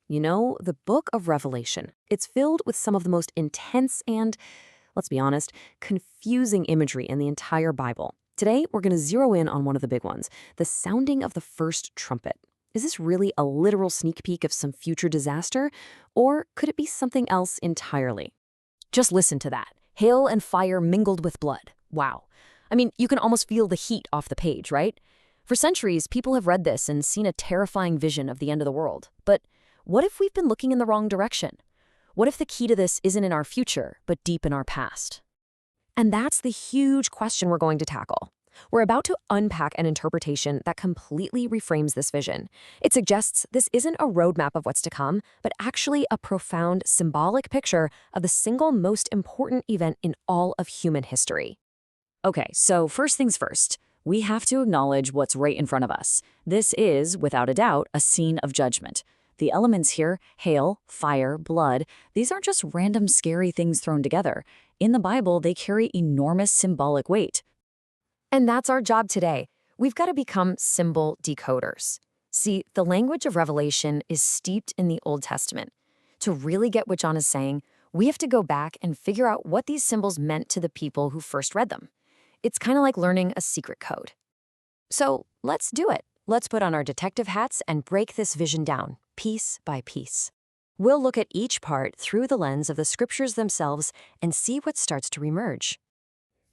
You know, the book of Revelation. It's filled with some of the most intense and, let's be honest, confusing imagery in the entire Bible. Today, we're going to zero in on one of the big ones, the sounding of the first trumpet. Is this really a literal sneak peek of some future disaster, or could it be something else entirely? Just listen to that. Hail and fire mingled with blood. Wow. I mean, you can almost feel the heat off the page, right? For centuries, people have read this and seen a terrifying vision of the end of the world. But what if we've been looking in the wrong direction? What if the key to this isn't in our future, but deep in our past? And that's the huge question we're going to tackle. We're about to unpack an interpretation that completely reframes this vision. It suggests this isn't a roadmap of what's to come, but actually a profound symbolic picture of the single most important event in all of human history. Okay, so first things first, we have to acknowledge what's right in front of us. This is, without a doubt, a scene of judgment. The elements here, hail, fire, blood, these aren't just random scary things thrown together. In the Bible, they carry enormous symbolic weight. And that's our job today. We've got to become symbol decoders. See, the language of Revelation is steeped in the Old Testament. To really get what John is saying, we have to go back and figure out what these symbols meant to the people who first read them. It's kind of like learning a secret code. So let's do it. Let's put on our detective hats and break this vision down, piece by piece. We'll look at each part through the lens of the scriptures themselves and see what starts to remerge.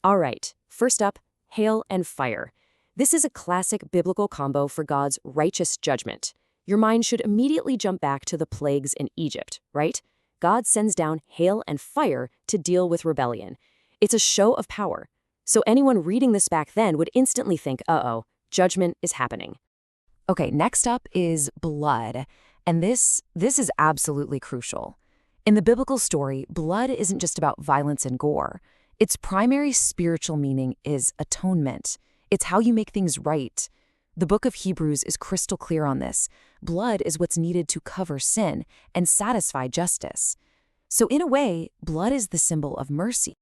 All right, first up, hail and fire. This is a classic biblical combo for God's righteous judgment. Your mind should immediately jump back to the plagues in Egypt, right? God sends down hail and fire to deal with rebellion. It's a show of power. So anyone reading this back then would instantly think, uh-oh, judgment is happening. Okay, next up is blood. And this is absolutely crucial. In the biblical story, blood isn't just about violence and gore. Its primary spiritual meaning is atonement. It's how you make things right. The book of Hebrews is crystal clear on this. Blood is what's needed to cover sin and satisfy justice. So in a way, blood is the symbol of mercy.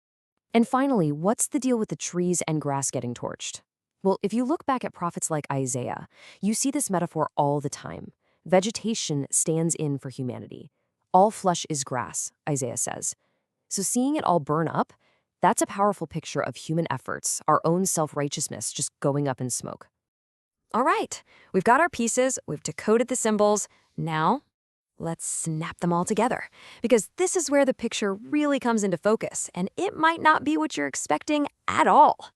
And finally, what's the deal with the trees and grass getting torched? Well, if you look back at prophets like Isaiah, you see this metaphor all the time. Vegetation stands in for humanity. All flesh is grass, Isaiah says. So seeing it all burn up, that's a powerful picture of human efforts, our own self-righteousness just going up in smoke. All right, we've got our pieces, we've decoded the symbols. Now, let's snap them all together, because this is where the picture really comes into focus, and it might not be what you're expecting at all.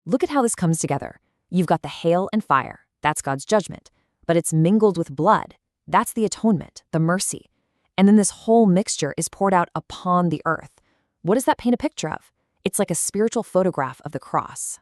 Look at how this comes together. You've got the hail and fire. That's God's judgment. But it's mingled with blood. That's the atonement, the mercy. And then this whole mixture is poured out upon the earth. What does that paint a picture of? It's like a spiritual photograph of the cross.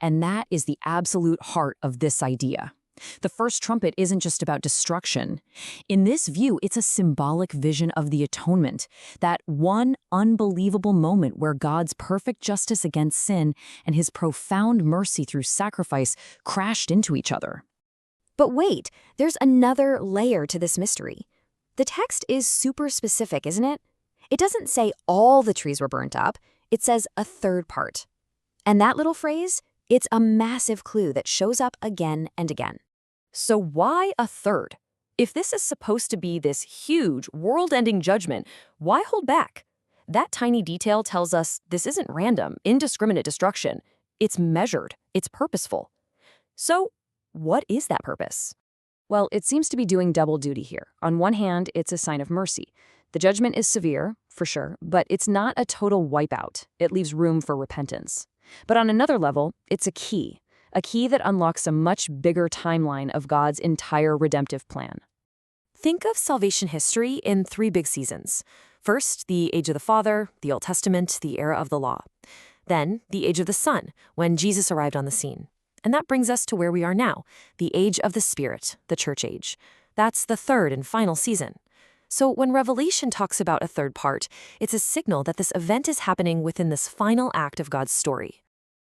And that is the absolute heart of this idea. The first trumpet isn't just about destruction. In this view, it's a symbolic vision of the atonement, that one unbelievable moment where God's perfect justice against sin and his profound mercy through sacrifice crashed into each other. But wait, there's another layer to this mystery. The text is super specific, isn't it? It doesn't say all the trees were burnt up. It says a third part. And that little phrase, it's a massive clue that shows up again and again. So why a third? If this is supposed to be this huge, world-ending judgment, why hold back? That tiny detail tells us this isn't random, indiscriminate destruction. It's measured. It's purposeful. So what is that purpose? Well, it seems to be doing double duty here. On one hand, it's a sign of mercy. The judgment is severe, for sure, but it's not a total wipeout. It leaves room for repentance. But on another level, it's a key that unlocks a much bigger timeline of God's entire redemptive plan. Think of salvation history in 3 big seasons. First, the Age of the Father, the Old Testament, the era of the law. Then, the Age of the Son, when Jesus arrived on the scene. And that brings us to where we are now, the Age of the Spirit, the Church Age. That's the 3rd and final season. So when Revelation talks about a third part, it's a signal that this event is happening within this final act of God's story.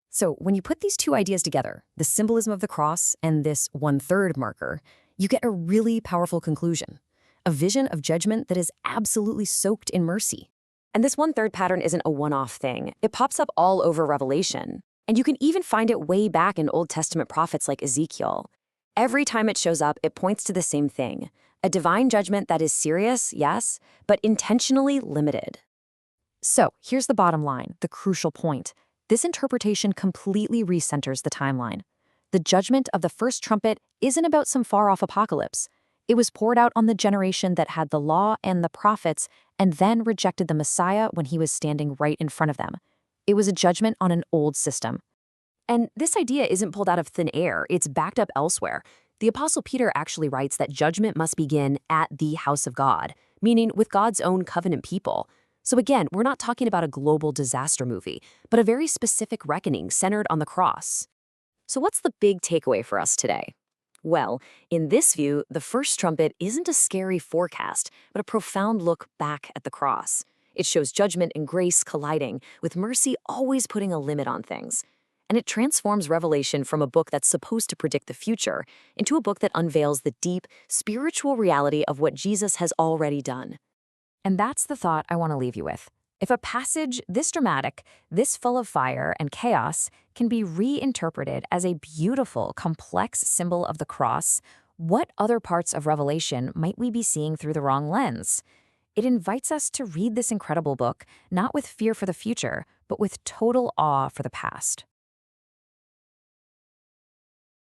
So when you put these two ideas together, the symbolism of the cross and this 1/3 marker, you get a really powerful conclusion. A vision of judgment that is absolutely soaked in mercy. And this 1/3 pattern isn't a one-off thing. It pops up all over Revelation. And you can even find it way back in Old Testament prophets like Ezekiel. Every time it shows up, it points to the same thing, A divine judgment that is serious, yes, but intentionally limited. So here's the bottom line, the crucial point. This interpretation completely recenters the timeline. The judgment of the first trumpet isn't about some far-off apocalypse. It was poured out on the generation that had the law and the prophets and then rejected the Messiah when he was standing right in front of them. It was a judgment on an old system. And this idea isn't pulled out of thin air, it's backed up elsewhere. The Apostle Peter actually writes that judgment must begin at the house of God, meaning with God's own covenant people. So again, we're not talking about a global disaster movie, but a very specific reckoning centered on the cross. So what's the big takeaway for us today? Well, in this view, the first trumpet isn't a scary forecast, but a profound look back at the cross. It shows judgment and grace colliding, with mercy always putting a limit on things. And it transforms Revelation from a book that's supposed to predict the future into a book that unveils the deep, spiritual reality of what Jesus has already done. And that's the thought I want to leave you with. If a passage this dramatic, this full of fire and chaos, can be reinterpreted as a beautiful, complex symbol of the cross, what other parts of Revelation might we be seeing through the wrong lens? It invites us to read this incredible book, not with fear for the future, but with total awe for the past.